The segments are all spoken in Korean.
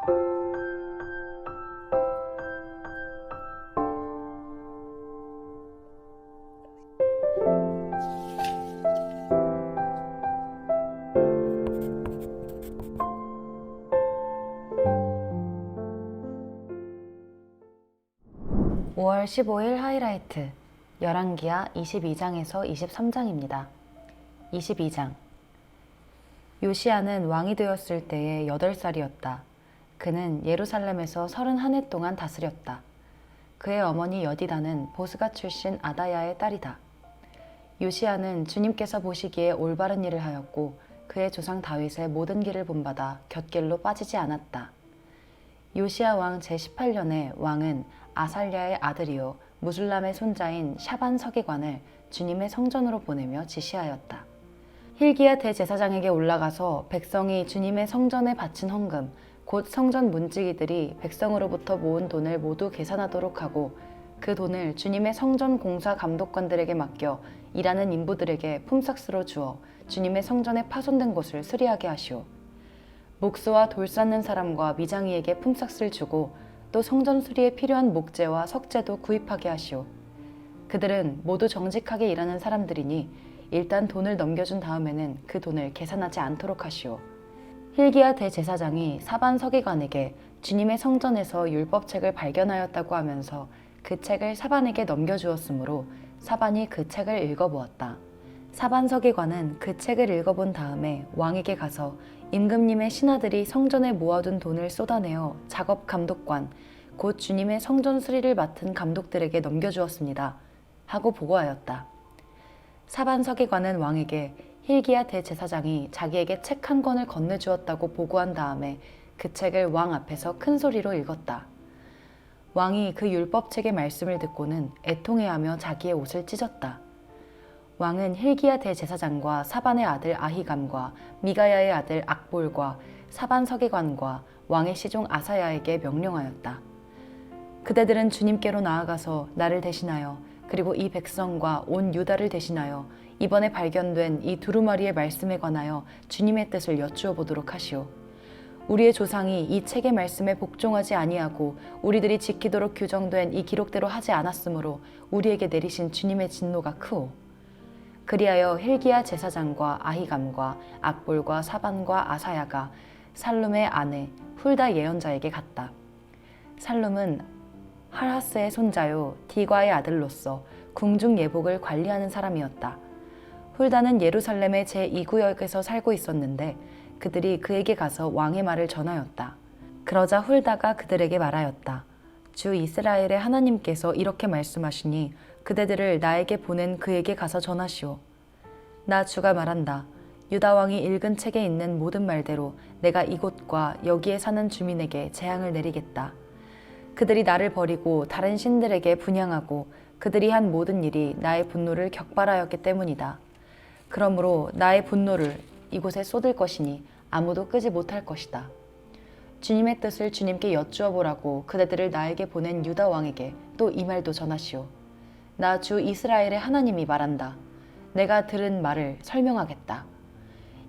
(5월 15일) 하이라이트 열왕기하 22장에서 23장입니다. 22장. 요시야는 왕이 되었을 때에 8살이었다. 그는 예루살렘에서 31해 동안 다스렸다. 그의 어머니 여디다는 보스가 출신 아다야의 딸이다. 요시야는 주님께서 보시기에 올바른 일을 하였고 그의 조상 다윗의 모든 길을 본받아 곁길로 빠지지 않았다. 요시야 왕 제18년에 왕은 아살랴의 아들이요 무술람의 손자인 샤반 서기관을 주님의 성전으로 보내며 지시하였다. hil기야 대제사장에게 올라가서 백성이 주님의 성전에 바친 헌금, 곧 성전 문지기들이 백성으로부터 모은 돈을 모두 계산하도록 하고 그 돈을 주님의 성전 공사 감독관들에게 맡겨 일하는 인부들에게 품삯으로 주어 주님의 성전에 파손된 곳을 수리하게 하시오. 목수와 돌 쌓는 사람과 미장이에게 품삯을 주고 또 성전 수리에 필요한 목재와 석재도 구입하게 하시오. 그들은 모두 정직하게 일하는 사람들이니 일단 돈을 넘겨준 다음에는 그 돈을 계산하지 않도록 하시오. hil기야 대제사장이 사반 서기관에게 주님의 성전에서 율법책을 발견하였다고 하면서 그 책을 사반에게 넘겨주었으므로 사반이 그 책을 읽어보았다. 사반 서기관은 그 책을 읽어본 다음에 왕에게 가서 임금님의 신하들이 성전에 모아둔 돈을 쏟아내어 작업 감독관, 곧 주님의 성전 수리를 맡은 감독들에게 넘겨주었습니다. 하고 보고하였다. 사반 서기관은 왕에게 hil기야 대제사장이 자기에게 책 한 권을 건네주었다고 보고한 다음에 그 책을 왕 앞에서 큰 소리로 읽었다. 왕이 그 율법책의 말씀을 듣고는 애통해하며 자기의 옷을 찢었다. 왕은 hil기야 대제사장과 사반의 아들 아히감과 미가야의 아들 악볼과 사반 서기관과 왕의 시종 아사야에게 명령하였다. 그대들은 주님께로 나아가서 나를 대신하여 그리고 이 백성과 온 유다를 대신하여 이번에 발견된 이 두루마리의 말씀에 관하여 주님의 뜻을 여쭈어 보도록 하시오. 우리의 조상이 이 책의 말씀에 복종하지 아니하고 우리들이 지키도록 규정된 이 기록대로 하지 않았으므로 우리에게 내리신 주님의 진노가 크오. 그리하여 hil기야 제사장과 아히감과 악볼과 사반과 아사야가 살룸의 아내 훌다 예언자에게 갔다. 살룸은 할하스의 손자요 디과의 아들로서 궁중 예복을 관리하는 사람이었다. 훌다는 예루살렘의 제2구역에서 살고 있었는데 그들이 그에게 가서 왕의 말을 전하였다. 그러자 훌다가 그들에게 말하였다. 주 이스라엘의 하나님께서 이렇게 말씀하시니 그대들을 나에게 보낸 그에게 가서 전하시오. 나 주가 말한다. 유다 왕이 읽은 책에 있는 모든 말대로 내가 이곳과 여기에 사는 주민에게 재앙을 내리겠다. 그들이 나를 버리고 다른 신들에게 분향하고 그들이 한 모든 일이 나의 분노를 격발하였기 때문이다. 그러므로 나의 분노를 이곳에 쏟을 것이니 아무도 끄지 못할 것이다. 주님의 뜻을 주님께 여쭈어 보라고 그대들을 나에게 보낸 유다 왕에게 또 이 말도 전하시오. 나 주 이스라엘의 하나님이 말한다. 내가 들은 말을 설명하겠다.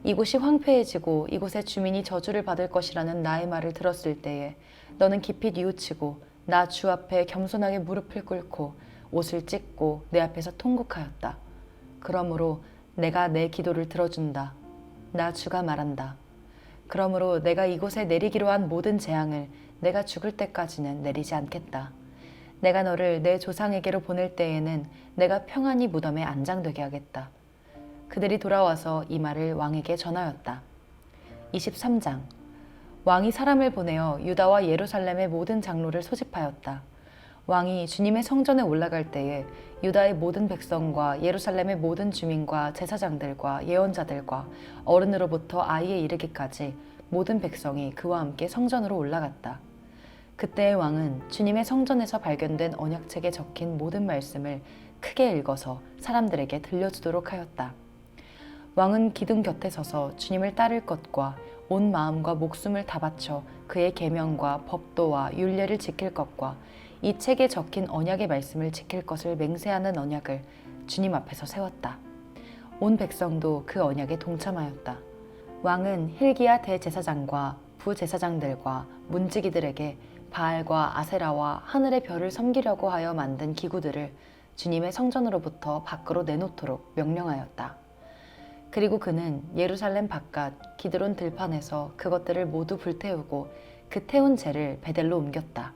이곳이 황폐해지고 이곳의 주민이 저주를 받을 것이라는 나의 말을 들었을 때에 너는 깊이 뉘우치고 나 주 앞에 겸손하게 무릎을 꿇고 옷을 찢고 내 앞에서 통곡하였다. 그러므로 내가 내 기도를 들어준다. 나 주가 말한다. 그러므로 내가 이곳에 내리기로 한 모든 재앙을 내가 죽을 때까지는 내리지 않겠다. 내가 너를 내 조상에게로 보낼 때에는 내가 평안히 무덤에 안장되게 하겠다. 그들이 돌아와서 이 말을 왕에게 전하였다. 23장. 왕이 사람을 보내어 유다와 예루살렘의 모든 장로를 소집하였다. 왕이 주님의 성전에 올라갈 때에 유다의 모든 백성과 예루살렘의 모든 주민과 제사장들과 예언자들과 어른으로부터 아이에 이르기까지 모든 백성이 그와 함께 성전으로 올라갔다. 그때의 왕은 주님의 성전에서 발견된 언약책에 적힌 모든 말씀을 크게 읽어서 사람들에게 들려주도록 하였다. 왕은 기둥 곁에 서서 주님을 따를 것과 온 마음과 목숨을 다 바쳐 그의 계명과 법도와 율례를 지킬 것과 이 책에 적힌 언약의 말씀을 지킬 것을 맹세하는 언약을 주님 앞에서 세웠다. 온 백성도 그 언약에 동참하였다. 왕은 hil기야 대제사장과 부제사장들과 문지기들에게 바알과 아세라와 하늘의 별을 섬기려고 하여 만든 기구들을 주님의 성전으로부터 밖으로 내놓도록 명령하였다. 그리고 그는 예루살렘 바깥 기드론 들판에서 그것들을 모두 불태우고 그 태운 재를 베델로 옮겼다.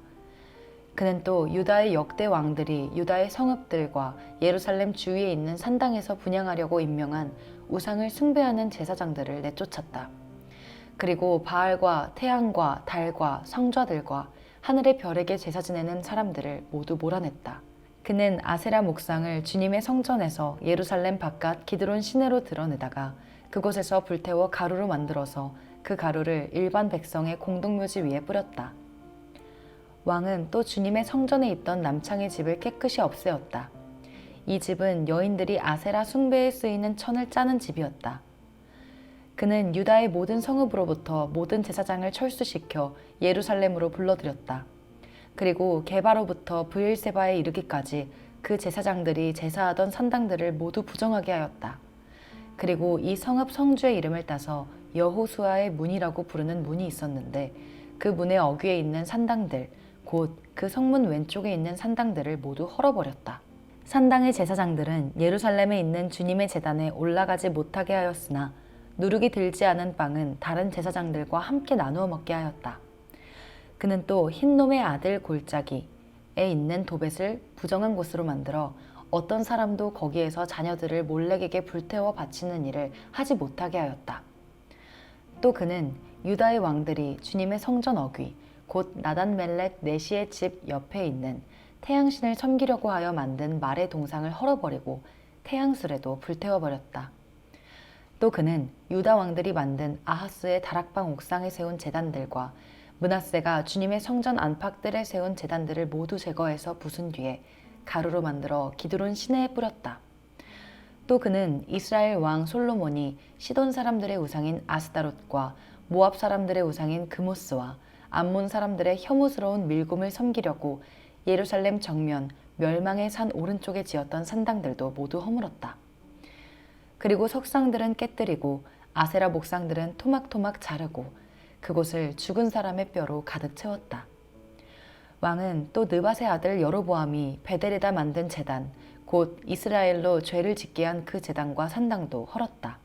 그는 또 유다의 역대 왕들이 유다의 성읍들과 예루살렘 주위에 있는 산당에서 분향하려고 임명한 우상을 숭배하는 제사장들을 내쫓았다. 그리고 바알과 태양과 달과 성좌들과 하늘의 별에게 제사 지내는 사람들을 모두 몰아냈다. 그는 아세라 목상을 주님의 성전에서 예루살렘 바깥 기드론 시내로 드러내다가 그곳에서 불태워 가루로 만들어서 그 가루를 일반 백성의 공동묘지 위에 뿌렸다. 왕은 또 주님의 성전에 있던 남창의 집을 깨끗이 없애었다. 이 집은 여인들이 아세라 숭배에 쓰이는 천을 짜는 집이었다. 그는 유다의 모든 성읍으로부터 모든 제사장을 철수시켜 예루살렘으로 불러들였다. 그리고 게바로부터 브엘세바에 이르기까지 그 제사장들이 제사하던 산당들을 모두 부정하게 하였다. 그리고 이 성읍 성주의 이름을 따서 여호수아의 문이라고 부르는 문이 있었는데 그 문의 어귀에 있는 산당들, 곧 그 성문 왼쪽에 있는 산당들을 모두 헐어버렸다. 산당의 제사장들은 예루살렘에 있는 주님의 제단에 올라가지 못하게 하였으나 누룩이 들지 않은 빵은 다른 제사장들과 함께 나누어 먹게 하였다. 그는 또 흰놈의 아들 골짜기에 있는 도벳을 부정한 곳으로 만들어 어떤 사람도 거기에서 자녀들을 몰렉에게 불태워 바치는 일을 하지 못하게 하였다. 또 그는 유다의 왕들이 주님의 성전 어귀, 곧 나단멜렉 네시의 집 옆에 있는 태양신을 섬기려고 하여 만든 말의 동상을 헐어버리고 태양술에도 불태워버렸다. 또 그는 유다 왕들이 만든 아하스의 다락방 옥상에 세운 제단들과 므낫세가 주님의 성전 안팎들에 세운 제단들을 모두 제거해서 부순 뒤에 가루로 만들어 기드론 시내에 뿌렸다. 또 그는 이스라엘 왕 솔로몬이 시돈 사람들의 우상인 아스다롯과 모압 사람들의 우상인 그모스와 암몬 사람들의 혐오스러운 밀곰을 섬기려고 예루살렘 정면 멸망의 산 오른쪽에 지었던 산당들도 모두 허물었다. 그리고 석상들은 깨뜨리고 아세라 목상들은 토막토막 자르고 그곳을 죽은 사람의 뼈로 가득 채웠다. 왕은 또 느밧의 아들 여로보암이 베델에다 만든 제단, 곧 이스라엘로 죄를 짓게 한 그 제단과 산당도 헐었다.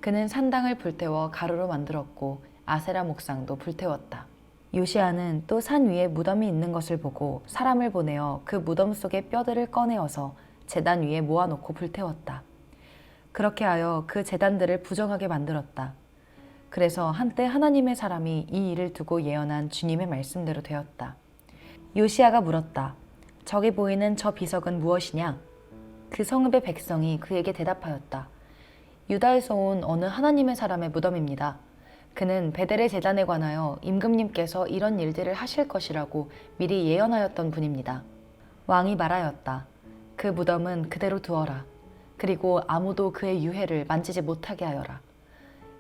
그는 산당을 불태워 가루로 만들었고 아세라 목상도 불태웠다. 요시아는 또 산 위에 무덤이 있는 것을 보고 사람을 보내어 그 무덤 속의 뼈들을 꺼내어서 제단 위에 모아놓고 불태웠다. 그렇게 하여 그 제단들을 부정하게 만들었다. 그래서 한때 하나님의 사람이 이 일을 두고 예언한 주님의 말씀대로 되었다. 요시아가 물었다. 저기 보이는 저 비석은 무엇이냐? 그 성읍의 백성이 그에게 대답하였다. 유다에서 온 어느 하나님의 사람의 무덤입니다. 그는 베델의 제단에 관하여 임금님께서 이런 일들을 하실 것이라고 미리 예언하였던 분입니다. 왕이 말하였다. 그 무덤은 그대로 두어라. 그리고 아무도 그의 유해를 만지지 못하게 하여라.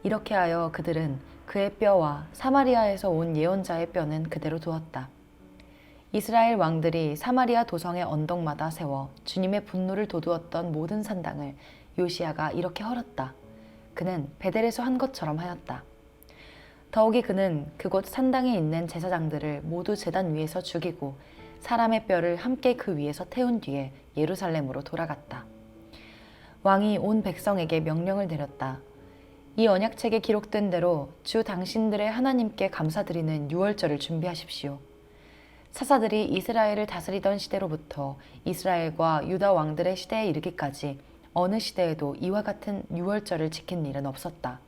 이렇게 하여 그들은 그의 뼈와 사마리아에서 온 예언자의 뼈는 그대로 두었다. 이스라엘 왕들이 사마리아 도성의 언덕마다 세워 주님의 분노를 돋우었던 모든 산당을 요시아가 이렇게 헐었다. 그는 베델에서 한 것처럼 하였다. 더욱이 그는 그곳 산당에 있는 제사장들을 모두 제단 위에서 죽이고 사람의 뼈를 함께 그 위에서 태운 뒤에 예루살렘으로 돌아갔다. 왕이 온 백성에게 명령을 내렸다. 이 언약책에 기록된 대로 주 당신들의 하나님께 감사드리는 유월절을 준비하십시오. 사사들이 이스라엘을 다스리던 시대로부터 이스라엘과 유다 왕들의 시대에 이르기까지 어느 시대에도 이와 같은 유월절을 지킨 일은 없었다.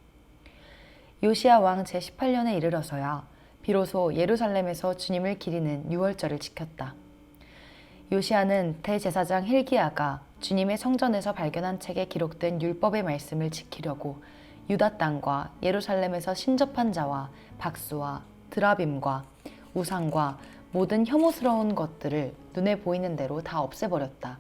요시야 왕 제18년에 이르러서야 비로소 예루살렘에서 주님을 기리는 유월절을 지켰다. 요시야는 대제사장 힐기야가 주님의 성전에서 발견한 책에 기록된 율법의 말씀을 지키려고 유다 땅과 예루살렘에서 신접한 자와 박수와 드라빔과 우상과 모든 혐오스러운 것들을 눈에 보이는 대로 다 없애버렸다.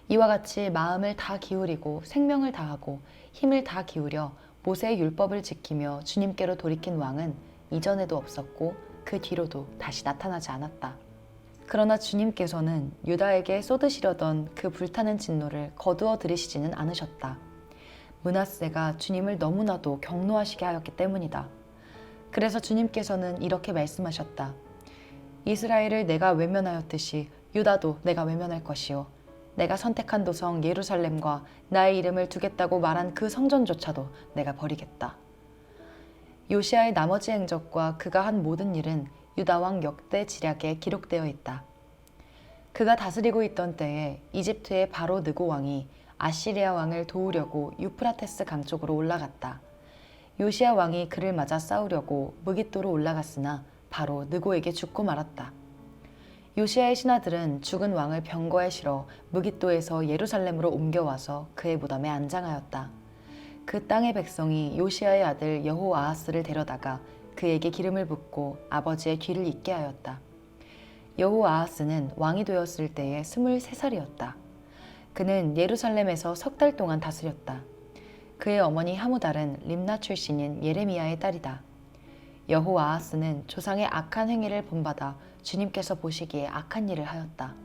이와 같이 마음을 다 기울이고 생명을 다하고 힘을 다 기울여 모세의 율법을 지키며 주님께로 돌이킨 왕은 이전에도 없었고 그 뒤로도 다시 나타나지 않았다. 그러나 주님께서는 유다에게 쏟으시려던 그 불타는 진노를 거두어 들이시지는 않으셨다. 므낫세가 주님을 너무나도 경노하시게 하였기 때문이다. 그래서 주님께서는 이렇게 말씀하셨다. 이스라엘을 내가 외면하였듯이 유다도 내가 외면할 것이요. 내가 선택한 도성 예루살렘과 나의 이름을 두겠다고 말한 그 성전조차도 내가 버리겠다. 요시아의 나머지 행적과 그가 한 모든 일은 유다왕 역대 지략에 기록되어 있다. 그가 다스리고 있던 때에 이집트의 바로 느고 왕이 아시리아 왕을 도우려고 유프라테스 강 쪽으로 올라갔다. 요시아 왕이 그를 맞아 싸우려고 무깃도로 올라갔으나 바로 느고에게 죽고 말았다. 요시아의 신하들은 죽은 왕을 병거에 실어 무깃도에서 예루살렘으로 옮겨와서 그의 무덤에 안장하였다. 그 땅의 백성이 요시아의 아들 여호아하스를 데려다가 그에게 기름을 붓고 아버지의 뒤를 잇게 하였다. 여호아하스는 왕이 되었을 때에 23살이었다. 그는 예루살렘에서 3달 동안 다스렸다. 그의 어머니 하무달은 림나 출신인 예레미야의 딸이다. 여호아하스는 조상의 악한 행위를 본받아 주님께서 보시기에 악한 일을 하였다.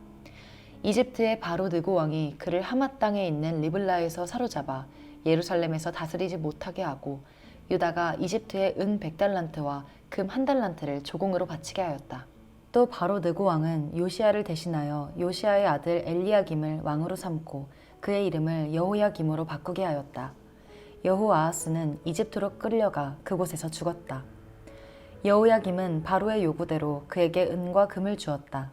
이집트의 바로 느고 왕이 그를 하맛 땅에 있는 리블라에서 사로잡아 예루살렘에서 다스리지 못하게 하고 유다가 이집트의 은 100달란트와 금 1달란트를 조공으로 바치게 하였다. 또 바로 느고 왕은 요시아를 대신하여 요시아의 아들 엘리야김을 왕으로 삼고 그의 이름을 여호야김으로 바꾸게 하였다. 여호아하스는 이집트로 끌려가 그곳에서 죽었다. 여호야김은 바로의 요구대로 그에게 은과 금을 주었다.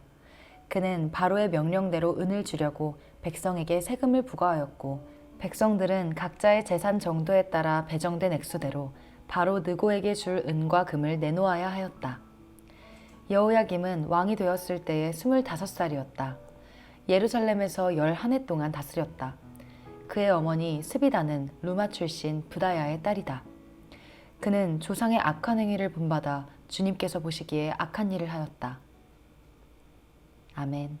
그는 바로의 명령대로 은을 주려고 백성에게 세금을 부과하였고 백성들은 각자의 재산 정도에 따라 배정된 액수대로 바로 느고에게 줄 은과 금을 내놓아야 하였다. 여호야김은 왕이 되었을 때에 25살이었다. 예루살렘에서 11해 동안 다스렸다. 그의 어머니 스비다는 루마 출신 부다야의 딸이다. 그는 조상의 악한 행위를 본받아 주님께서 보시기에 악한 일을 하였다. 아멘.